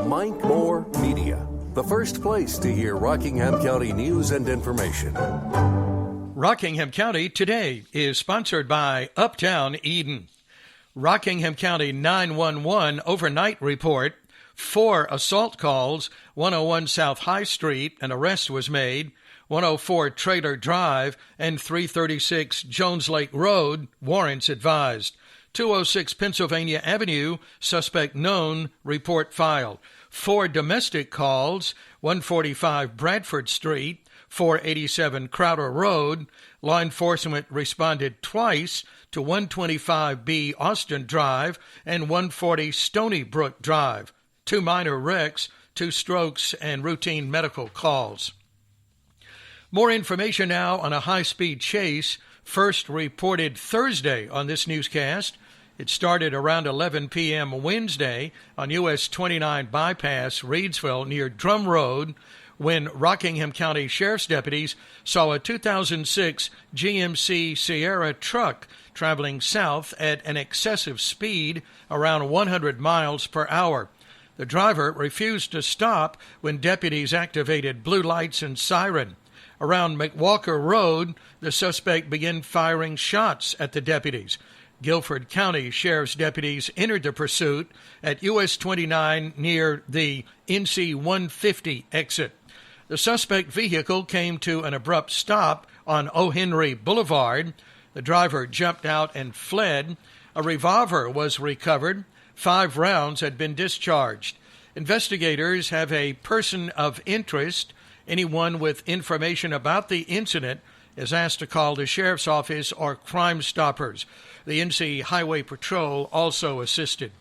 Mike Moore Media, the first place to hear Rockingham County news and information. Rockingham County Today is sponsored by Uptown Eden. Rockingham County 911 overnight report: 4 assault calls, 101 South High Street, an arrest was made. 104 Trailer Drive and 336 Jones Lake Road, warrants advised. 206 Pennsylvania Avenue, suspect known, report filed. 4 domestic calls, 145 Bradford Street, 487 Crowder Road. Law enforcement responded twice to 125B Austin Drive and 140 Stony Brook Drive. 2 minor wrecks, 2 strokes, and routine medical calls. More information now on a high-speed chase, first reported Thursday on this newscast. It started around 11 p.m. Wednesday on US 29 bypass, Reidsville, near Drum Road, when Rockingham County Sheriff's deputies saw a 2006 GMC Sierra truck traveling south at an excessive speed, around 100 miles per hour. The driver refused to stop when deputies activated blue lights and siren. Around McWalker Road, the suspect began firing shots at the deputies. Guilford County Sheriff's deputies entered the pursuit at US 29 near the NC 150 exit. The suspect vehicle came to an abrupt stop on O. Henry Boulevard. The driver jumped out and fled. A revolver was recovered. 5 rounds had been discharged. Investigators have a person of interest. Anyone with information about the incident is asked to call the Sheriff's Office or Crime Stoppers. The NC Highway Patrol also assisted.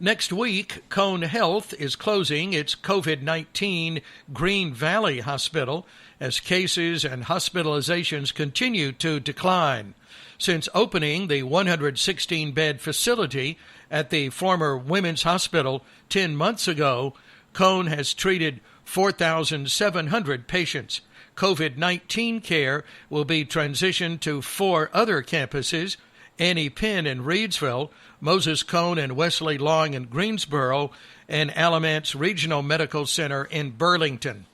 Next week, Cone Health is closing its COVID-19 Green Valley Hospital as cases and hospitalizations continue to decline. Since opening the 116-bed facility at the former Women's Hospital 10 months ago, Cone has treated 4,700 patients. COVID-19 care will be transitioned to 4 other campuses: Annie Penn in Reidsville, Moses Cone and Wesley Long in Greensboro, and Alamance Regional Medical Center in Burlington.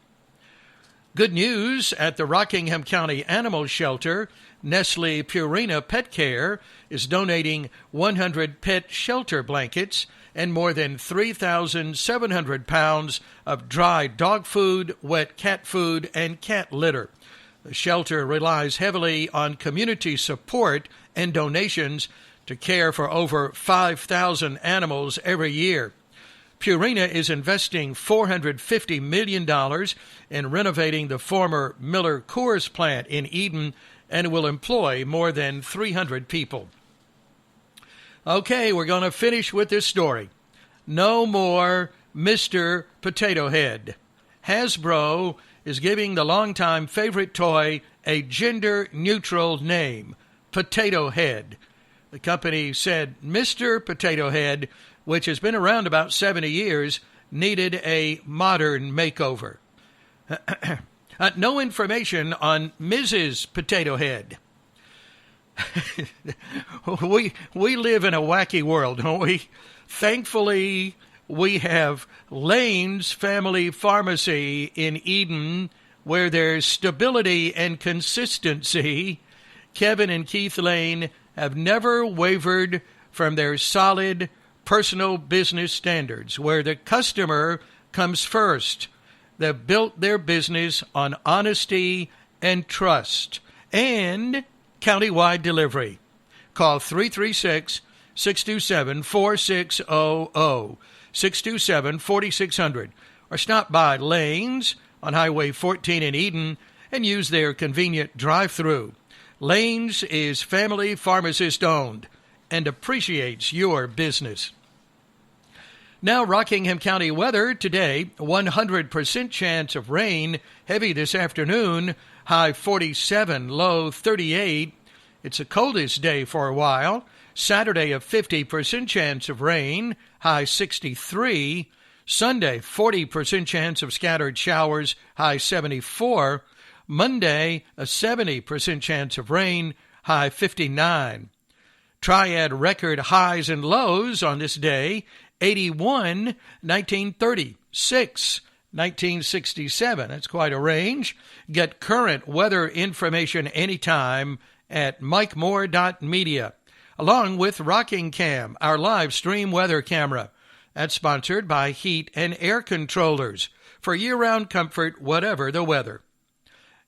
Good news at the Rockingham County Animal Shelter. Nestle Purina Pet Care is donating 100 pet shelter blankets and more than 3,700 pounds of dry dog food, wet cat food, and cat litter. The shelter relies heavily on community support and donations to care for over 5,000 animals every year. Purina is investing $450 million in renovating the former Miller Coors plant in Eden and will employ more than 300 people. Okay, we're going to finish with this story. No more Mr. Potato Head. Hasbro is giving the longtime favorite toy a gender-neutral name, Potato Head. The company said Mr. Potato Head, which has been around about 70 years, needed a modern makeover. No information on Mrs. Potato Head. We live in a wacky world, don't we? Thankfully, we have Lane's Family Pharmacy in Eden, where there's stability and consistency. Kevin and Keith Lane have never wavered from their solid personal business standards, where the customer comes first. They've built their business on honesty and trust and countywide delivery. Call 336-627-4600, 627-4600, or stop by Lane's on Highway 14 in Eden and use their convenient drive-thru. Lane's is family pharmacist owned and appreciates your business. Now, Rockingham County weather today: 100% chance of rain, heavy this afternoon, high 47, low 38. It's the coldest day for a while. Saturday, a 50% chance of rain, high 63. Sunday, 40% chance of scattered showers, high 74. Monday, a 70% chance of rain, high 59. Triad record highs and lows on this day: 81, 1936, 1967. That's quite a range. Get current weather information anytime at mikemore.media, along with Rockingham, our live stream weather camera. That's sponsored by Heat and Air Controllers for year-round comfort, whatever the weather.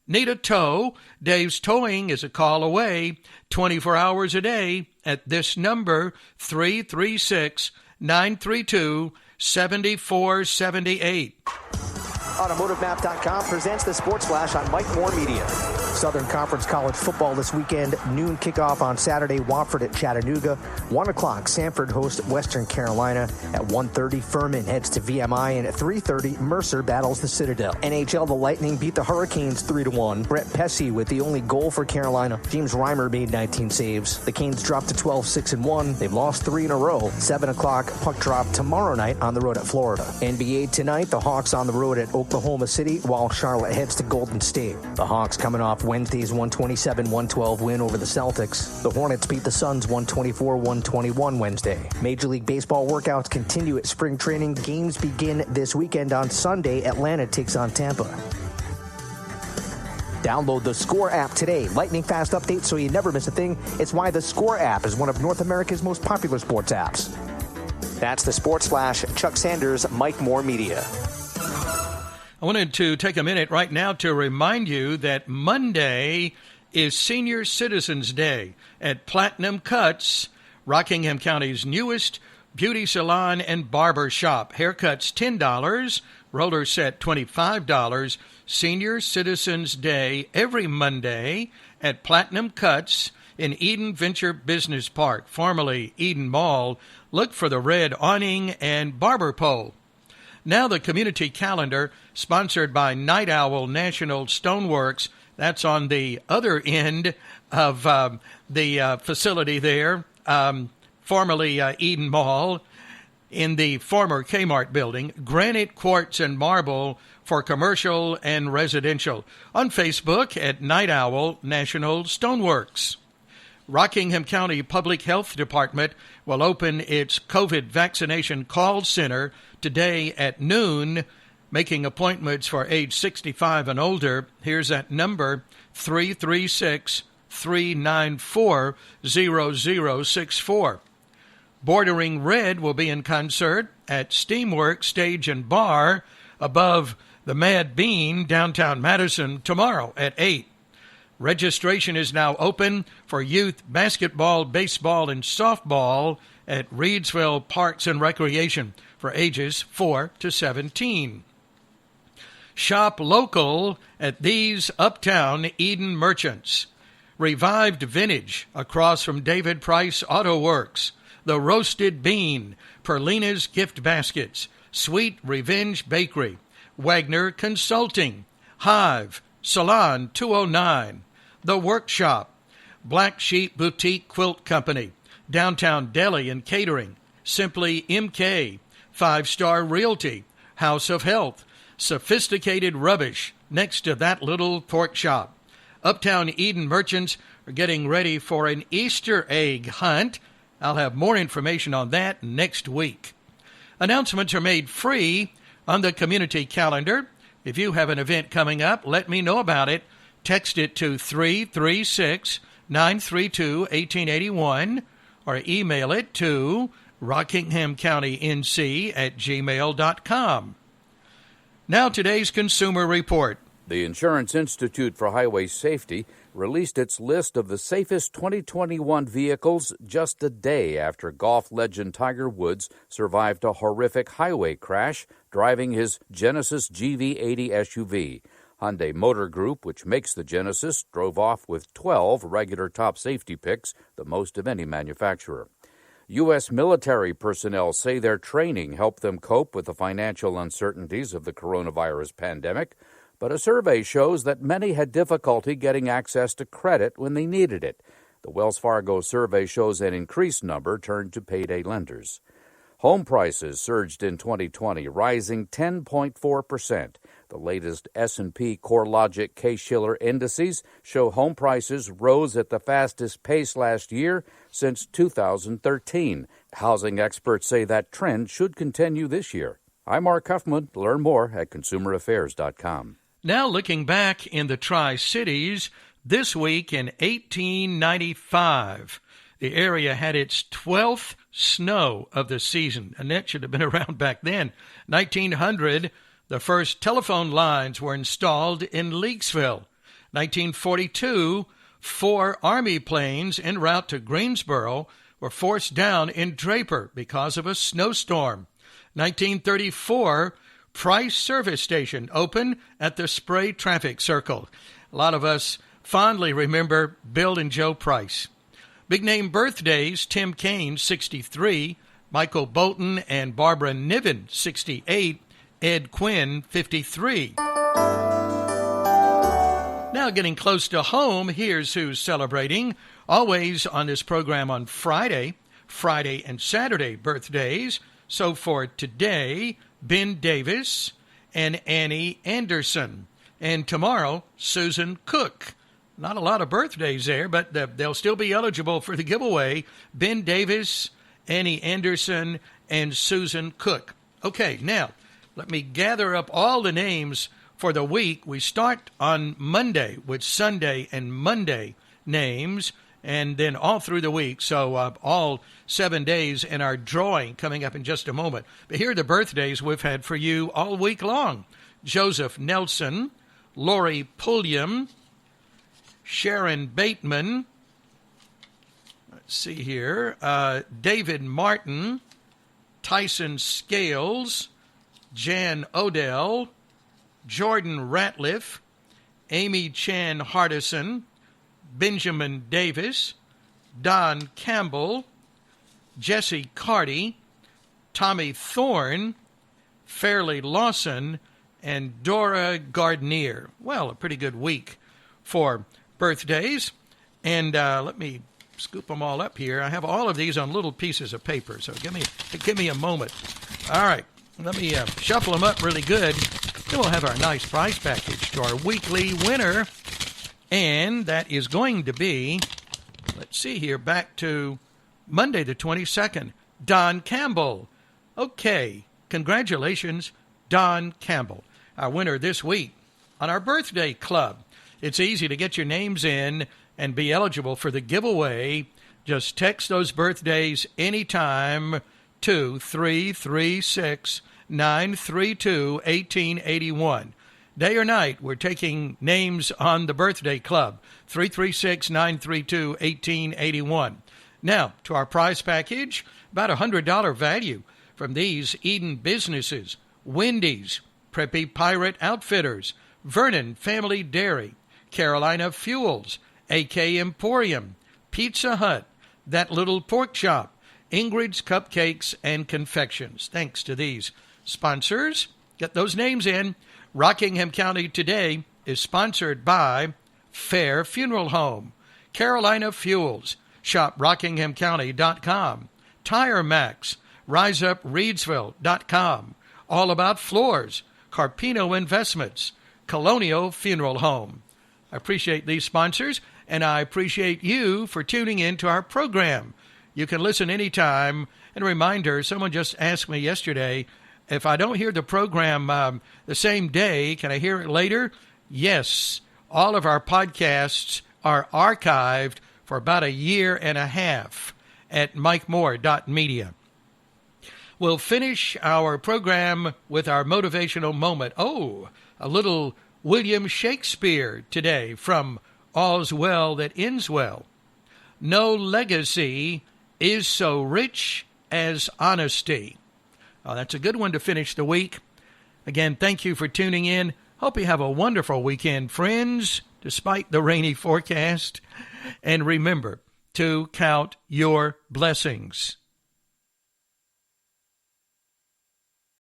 Need a tow? Dave's Towing is a call away, 24 hours a day at this number, 336-932-7478. AutomotiveMap.com presents the Sports Flash on Mike Moore Media. Southern Conference College football this weekend. Noon kickoff on Saturday. Watford at Chattanooga. 1 o'clock. Sanford hosts Western Carolina. At 1:30, Furman heads to VMI. And at 3:30, Mercer battles the Citadel. NHL, the Lightning beat the Hurricanes 3-1. Brett Pesce with the only goal for Carolina. James Reimer made 19 saves. The Canes dropped to 12-6-1. They've lost 3 in a row. 7 o'clock, puck drop tomorrow night on the road at Florida. NBA tonight, the Hawks on the road at Oklahoma City, while Charlotte heads to Golden State. The Hawks coming off Wednesday's 127-112 win over the Celtics. The Hornets beat the Suns 124-121 Wednesday. Major League Baseball workouts continue at spring training. Games begin this weekend on Sunday. Atlanta takes on Tampa. Download the Score app today. Lightning fast updates so you never miss a thing. It's why the Score app is one of North America's most popular sports apps. That's the Sports Flash. Chuck Sanders, Mike Moore Media. I wanted to take a minute right now to remind you that Monday is Senior Citizens Day at Platinum Cuts, Rockingham County's newest beauty salon and barber shop. Haircuts $10, roller set $25. Senior Citizens Day every Monday at Platinum Cuts in Eden Venture Business Park, formerly Eden Mall. Look for the red awning and barber pole. Now the community calendar, sponsored by Night Owl National Stoneworks. That's on the other end of the facility there, formerly Eden Mall, in the former Kmart building. Granite, quartz, and marble for commercial and residential. On Facebook at Night Owl National Stoneworks. Rockingham County Public Health Department will open its COVID vaccination call center today at noon, making appointments for age 65 and older. Here's that number, 336-394-0064. Bordering Red will be in concert at Steamworks Stage and Bar above the Mad Bean, downtown Madison, tomorrow at 8. Registration is now open for youth basketball, baseball, and softball at Reidsville Parks and Recreation for ages 4 to 17. Shop local at these Uptown Eden merchants. Revived Vintage across from David Price Auto Works. The Roasted Bean, Perlina's Gift Baskets, Sweet Revenge Bakery, Wagner Consulting, Hive, Salon 209, The Workshop, Black Sheep Boutique Quilt Company, Downtown Deli and Catering, Simply MK, 5-Star Realty, House of Health, Sophisticated Rubbish, next to That Little Pork Shop. Uptown Eden merchants are getting ready for an Easter egg hunt. I'll have more information on that next week. Announcements are made free on the community calendar. If you have an event coming up, let me know about it. Text it to 336-932-1881 or email it to rockinghamcountync@gmail.com. Now today's Consumer Report. The Insurance Institute for Highway Safety released its list of the safest 2021 vehicles just a day after golf legend Tiger Woods survived a horrific highway crash driving his Genesis GV80 SUV. Hyundai Motor Group, which makes the Genesis, drove off with 12 regular top safety picks, the most of any manufacturer. U.S. military personnel say their training helped them cope with the financial uncertainties of the coronavirus pandemic, but a survey shows that many had difficulty getting access to credit when they needed it. The Wells Fargo survey shows an increased number turned to payday lenders. Home prices surged in 2020, rising 10.4%. The latest S&P CoreLogic Case-Shiller indices show home prices rose at the fastest pace last year since 2013, Housing experts say that trend should continue this year. I'm Mark Huffman. Learn more at consumeraffairs.com. Now looking back in the Tri-Cities, this week in 1895, the area had its 12th snow of the season, and that should have been around back then. 1900, the first telephone lines were installed in Leakesville. 1942, 4 Army planes en route to Greensboro were forced down in Draper because of a snowstorm. 1934, Price Service Station opened at the Spray Traffic Circle. A lot of us fondly remember Bill and Joe Price. Big name birthdays: Tim Kaine, 63, Michael Bolton and Barbara Niven, 68, Ed Quinn, 53. Now getting close to home, here's who's celebrating. Always on this program on Friday and Saturday birthdays. So for today, Ben Davis and Annie Anderson. And tomorrow, Susan Cook. Not a lot of birthdays there, but they'll still be eligible for the giveaway. Ben Davis, Annie Anderson, and Susan Cook. Okay, now, let me gather up all the names for the week. We start on Monday with Sunday and Monday names, and then all through the week. So all 7 days in our drawing coming up in just a moment. But here are the birthdays we've had for you all week long. Joseph Nelson, Lori Pulliam, Sharon Bateman, let's see here, David Martin, Tyson Scales, Jan Odell, Jordan Ratliff, Amy Chan Hardison, Benjamin Davis, Don Campbell, Jesse Carty, Tommy Thorne, Fairleigh Lawson, and Dora Gardner. Well, a pretty good week for birthdays. And let me scoop them all up here. I have all of these on little pieces of paper, so give me a moment. All right, let me shuffle them up really good. Then we'll have our nice prize package to our weekly winner. And that is going to be, let's see here, back to Monday the 22nd, Don Campbell. Okay, congratulations, Don Campbell, our winner this week on our birthday club. It's easy to get your names in and be eligible for the giveaway. Just text those birthdays anytime to 336-932-1881. Day or night, we're taking names on the birthday club, 336-932-1881. Now, to our prize package, about $100 value from these Eden businesses: Wendy's, Preppy Pirate Outfitters, Vernon Family Dairy, Carolina Fuels, AK Emporium, Pizza Hut, That Little Pork Chop, Ingrid's Cupcakes and Confections. Thanks to these sponsors. Get those names in. Rockingham County Today is sponsored by Fair Funeral Home, Carolina Fuels, shop rockinghamcounty.com, Tire Max, riseupreadsville.com, All About Floors, Carpino Investments, Colonial Funeral Home. I appreciate these sponsors, and I appreciate you for tuning in to our program. You can listen anytime. And a reminder, someone just asked me yesterday, if I don't hear the program the same day, can I hear it later? Yes. All of our podcasts are archived for about a year and a half at mikemore.media. We'll finish our program with our motivational moment. Oh, a little William Shakespeare today from All's Well That Ends Well. No legacy is so rich as honesty. Oh, that's a good one to finish the week. Again, thank you for tuning in. Hope you have a wonderful weekend, friends, despite the rainy forecast. And remember to count your blessings.